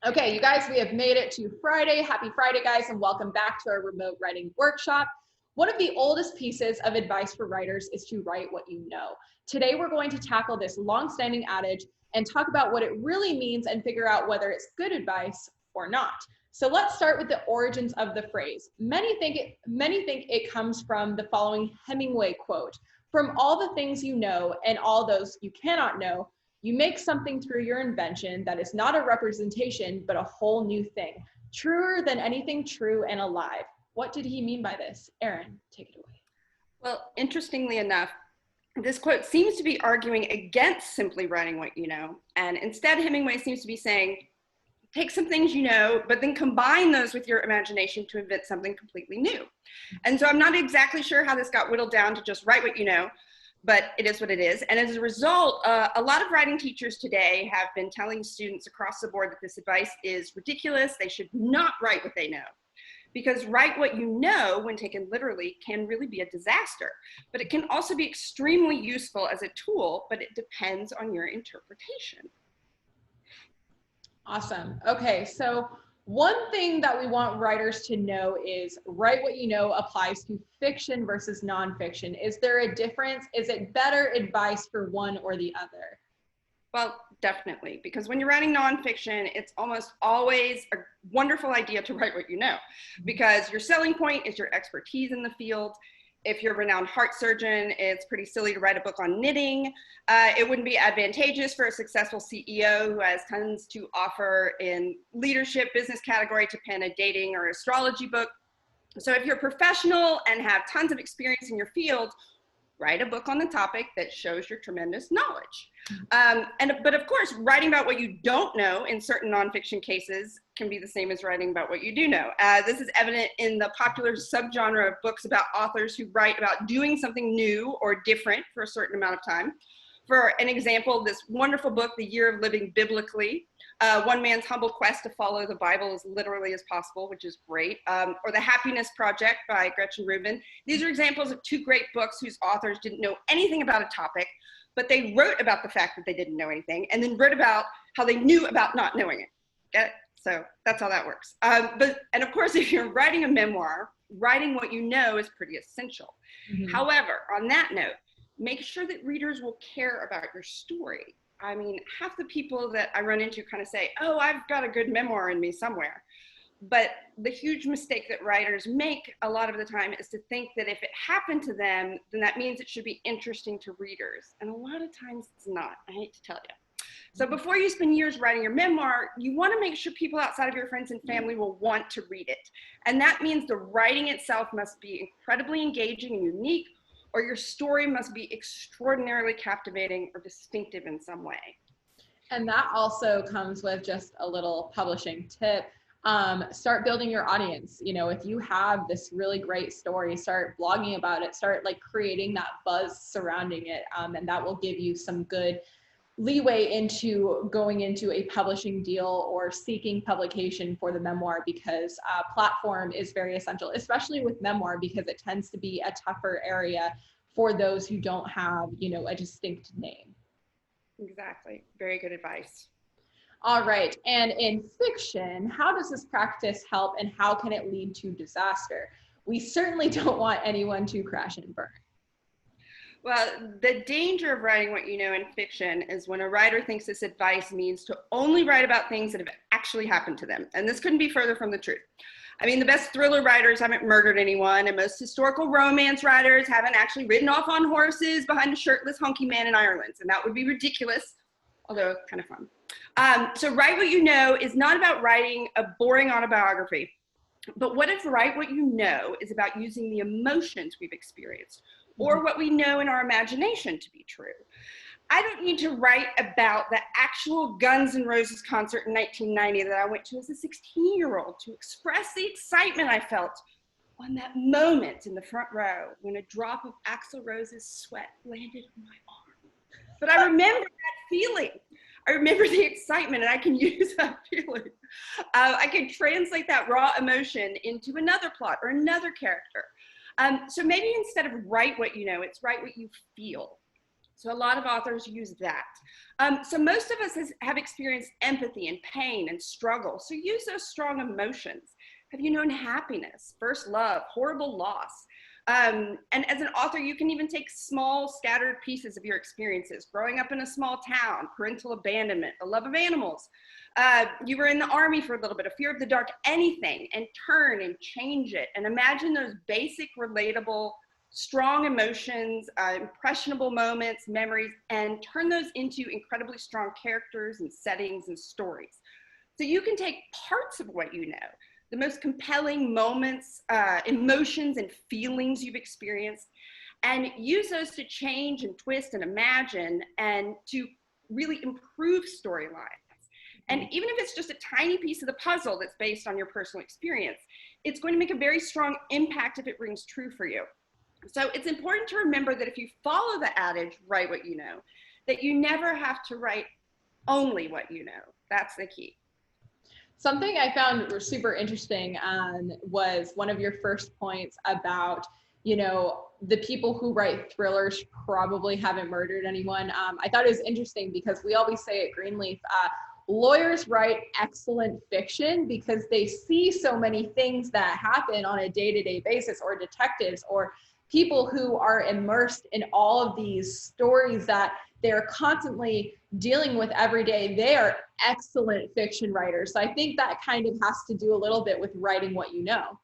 Okay, you guys, we have made it to Friday. Happy Friday, guys, and welcome back to our remote writing workshop. One of the oldest pieces of advice for writers is to write what you know. Today, we're going to tackle this long-standing adage and talk about what it really means and figure out whether it's good advice or not. So let's start with the origins of the phrase. Many think it comes from the following Hemingway quote: "From all the things you know and all those you cannot know, you make something through your invention that is not a representation, but a whole new thing, truer than anything true and alive." What did he mean by this? Erin, take it away. Well, interestingly enough, this quote seems to be arguing against simply writing what you know. And instead, Hemingway seems to be saying, take some things you know, but then combine those with your imagination to invent something completely new. And so I'm not exactly sure how this got whittled down to just write what you know, but it is what it is. And as a result, a lot of writing teachers today have been telling students across the board that this advice is ridiculous. They should not write what they know. Because write what you know, when taken literally, can really be a disaster. But it can also be extremely useful as a tool, but it depends on your interpretation. Awesome. Okay, so one thing that we want writers to know is write what you know applies to fiction versus nonfiction. Is there a difference? Is it better advice for one or the other? Well, definitely, because when you're writing nonfiction, it's almost always a wonderful idea to write what you know, because your selling point is your expertise in the field. If you're a renowned heart surgeon, it's pretty silly to write a book on knitting. It wouldn't be advantageous for a successful CEO who has tons to offer in leadership, business category to pen a dating or astrology book. So if you're a professional and have tons of experience in your field, write a book on the topic that shows your tremendous knowledge. But of course, writing about what you don't know in certain nonfiction cases can be the same as writing about what you do know. This is evident in the popular subgenre of books about authors who write about doing something new or different for a certain amount of time. For an example, this wonderful book, The Year of Living Biblically, one man's humble quest to follow the Bible as literally as possible, which is great, or The Happiness Project by Gretchen Rubin. These are examples of two great books whose authors didn't know anything about a topic, but they wrote about the fact that they didn't know anything, and then wrote about how they knew about not knowing it. Get it? So that's how that works. And of course, if you're writing a memoir, writing what you know is pretty essential. Mm-hmm. However, on that note, make sure that readers will care about your story. I mean, half the people that I run into kind of say, oh, I've got a good memoir in me somewhere. But the huge mistake that writers make a lot of the time is to think that if it happened to them, then that means it should be interesting to readers. And a lot of times it's not, I hate to tell you. So before you spend years writing your memoir, you want to make sure people outside of your friends and family will want to read it. And that means the writing itself must be incredibly engaging and unique, or your story must be extraordinarily captivating or distinctive in some way. And that also comes with just a little publishing tip. Start building your audience. You know, if you have this really great story, start blogging about it, start like creating that buzz surrounding it. And that will give you some good leeway into going into a publishing deal or seeking publication for the memoir, because platform is very essential, especially with memoir, because it tends to be a tougher area for those who don't have, you know, a distinct name. Exactly. Very good advice. All right. And in fiction, how does this practice help, and how can it lead to disaster? We certainly don't want anyone to crash and burn. Well, the danger of writing what you know in fiction is when a writer thinks this advice means to only write about things that have actually happened to them. And this couldn't be further from the truth. I mean, the best thriller writers haven't murdered anyone, and most historical romance writers haven't actually ridden off on horses behind a shirtless hunky man in Ireland. And that would be ridiculous, although kind of fun. So write what you know is not about writing a boring autobiography. But what if write what you know is about using the emotions we've experienced, or what we know in our imagination to be true? I don't need to write about the actual Guns N' Roses concert in 1990 that I went to as a 16-year-old to express the excitement I felt on that moment in the front row when a drop of Axl Rose's sweat landed on my arm. But I remember that feeling. I remember the excitement, and I can use that feeling. I can translate that raw emotion into another plot or another character. So maybe instead of write what you know, it's write what you feel. So a lot of authors use that. So most of us have experienced empathy and pain and struggle. So use those strong emotions. Have you known happiness, first love, horrible loss? And as an author, you can even take small scattered pieces of your experiences, growing up in a small town, parental abandonment, the love of animals. You were in the army for a little bit, a fear of the dark, anything, and turn and change it. And imagine those basic, relatable, strong emotions, impressionable moments, memories, and turn those into incredibly strong characters and settings and stories. So you can take parts of what you know, the most compelling moments, emotions and feelings you've experienced, and use those to change and twist and imagine and to really improve storylines. And even if it's just a tiny piece of the puzzle that's based on your personal experience, it's going to make a very strong impact if it rings true for you. So it's important to remember that if you follow the adage, write what you know, that you never have to write only what you know. That's the key. Something I found super interesting was one of your first points about, you know, the people who write thrillers probably haven't murdered anyone. I thought it was interesting because we always say at Greenleaf, lawyers write excellent fiction because they see so many things that happen on a day-to-day basis, or detectives, or people who are immersed in all of these stories that they're constantly dealing with every day. They are excellent fiction writers. So I think that kind of has to do a little bit with writing what you know.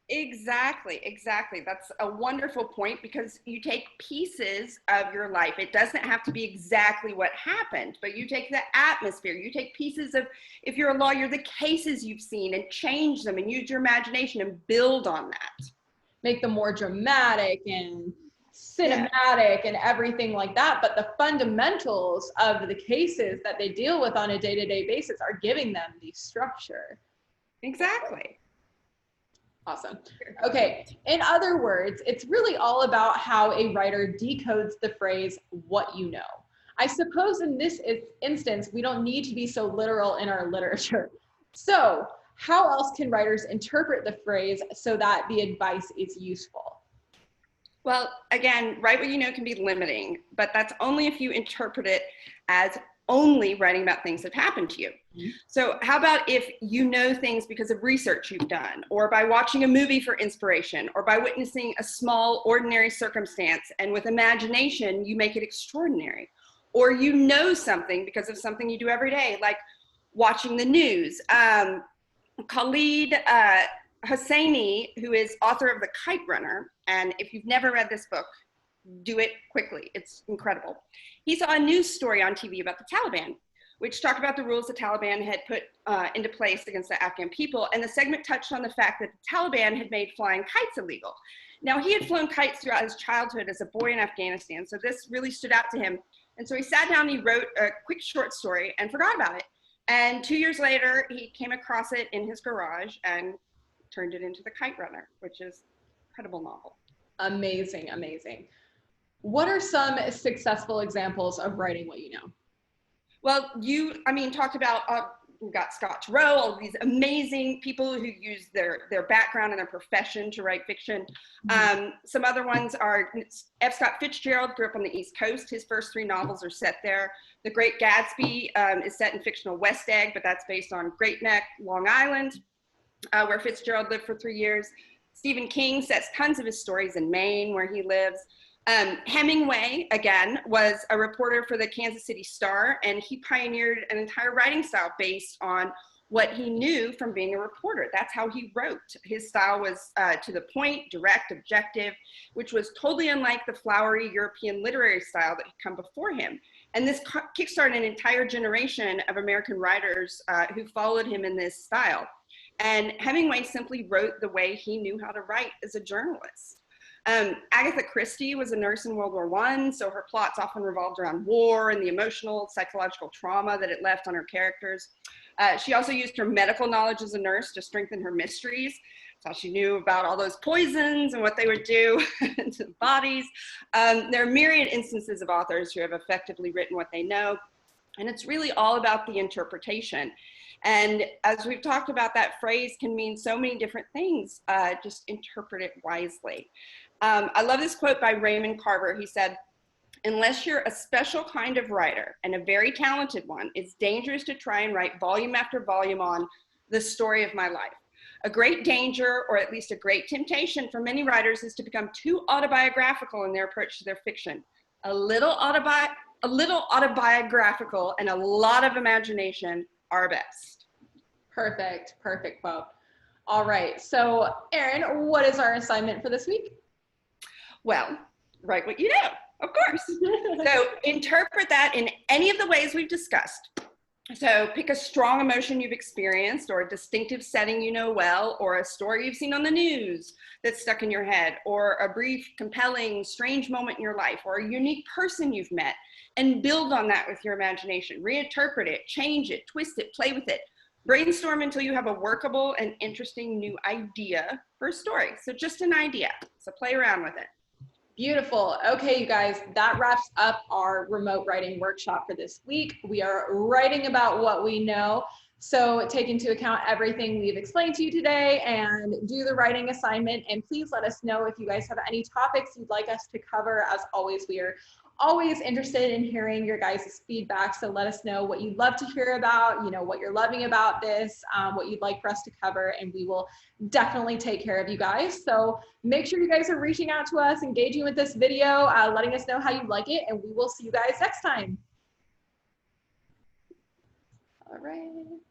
Exactly. That's a wonderful point, because you take pieces of your life. It doesn't have to be exactly what happened, but you take the atmosphere, you take pieces of, if you're a lawyer, the cases you've seen, and change them and use your imagination and build on that. Make them more dramatic and cinematic and everything like that. But the fundamentals of the cases that they deal with on a day-to-day basis are giving them the structure. Exactly. Awesome. Okay. In other words, it's really all about how a writer decodes the phrase, what you know. I suppose in this instance, we don't need to be so literal in our literature. So how else can writers interpret the phrase so that the advice is useful? Well, again, write what you know can be limiting, but that's only if you interpret it as only writing about things that happened to you. Mm-hmm. So how about if you know things because of research you've done, or by watching a movie for inspiration, or by witnessing a small, ordinary circumstance, and with imagination, you make it extraordinary. Or you know something because of something you do every day, like watching the news. Khalid Hosseini, who is author of The Kite Runner, and if you've never read this book, do it quickly. It's incredible. He saw a news story on TV about the Taliban, which talked about the rules the Taliban had put into place against the Afghan people. And the segment touched on the fact that the Taliban had made flying kites illegal. Now, he had flown kites throughout his childhood as a boy in Afghanistan, so this really stood out to him. And so he sat down and he wrote a quick short story and forgot about it. And 2 years later, he came across it in his garage and turned it into The Kite Runner, which is an incredible novel. Amazing, amazing. What are some successful examples of writing what you know? Well, talked about, we've got Scott Turow, all of these amazing people who use their background and their profession to write fiction. Mm-hmm. Some other ones are F. Scott Fitzgerald, grew up on the East Coast. His first 3 novels are set there. The Great Gatsby is set in fictional West Egg, but that's based on Great Neck, Long Island, where Fitzgerald lived for 3 years. Stephen King sets tons of his stories in Maine, where he lives. Hemingway, again, was a reporter for the Kansas City Star, and he pioneered an entire writing style based on what he knew from being a reporter. That's how he wrote. His style was to the point, direct, objective, which was totally unlike the flowery European literary style that had come before him. And this kickstarted an entire generation of American writers who followed him in this style. And Hemingway simply wrote the way he knew how to write as a journalist. Agatha Christie was a nurse in World War I, so her plots often revolved around war and the emotional, psychological trauma that it left on her characters. She also used her medical knowledge as a nurse to strengthen her mysteries. That's how she knew about all those poisons and what they would do to the bodies. There are myriad instances of authors who have effectively written what they know, and it's really all about the interpretation. And as we've talked about, that phrase can mean so many different things. Just interpret it wisely. I love this quote by Raymond Carver. He said, Unless you're a special kind of writer and a very talented one, it's dangerous to try and write volume after volume on the story of my life. A great danger, or at least a great temptation for many writers, is to become too autobiographical in their approach to their fiction. A little autobiographical and a lot of imagination are best. Perfect, perfect quote. All right, so Erin, what is our assignment for this week? Well, write what you know, of course. So interpret that in any of the ways we've discussed. So pick a strong emotion you've experienced, or a distinctive setting you know well, or a story you've seen on the news that's stuck in your head, or a brief, compelling, strange moment in your life, or a unique person you've met, and build on that with your imagination. Reinterpret it, change it, twist it, play with it. Brainstorm until you have a workable and interesting new idea for a story. So just an idea. So play around with it. Beautiful. Okay, you guys, that wraps up our remote writing workshop for this week. We are writing about what we know. So take into account everything we've explained to you today and do the writing assignment. And please let us know if you guys have any topics you'd like us to cover. As always, we are always interested in hearing your guys' feedback. So let us know what you'd love to hear about, you know, what you're loving about this, what you'd like for us to cover, and we will definitely take care of you guys. So make sure you guys are reaching out to us, engaging with this video, letting us know how you like it, and we will see you guys next time. All right.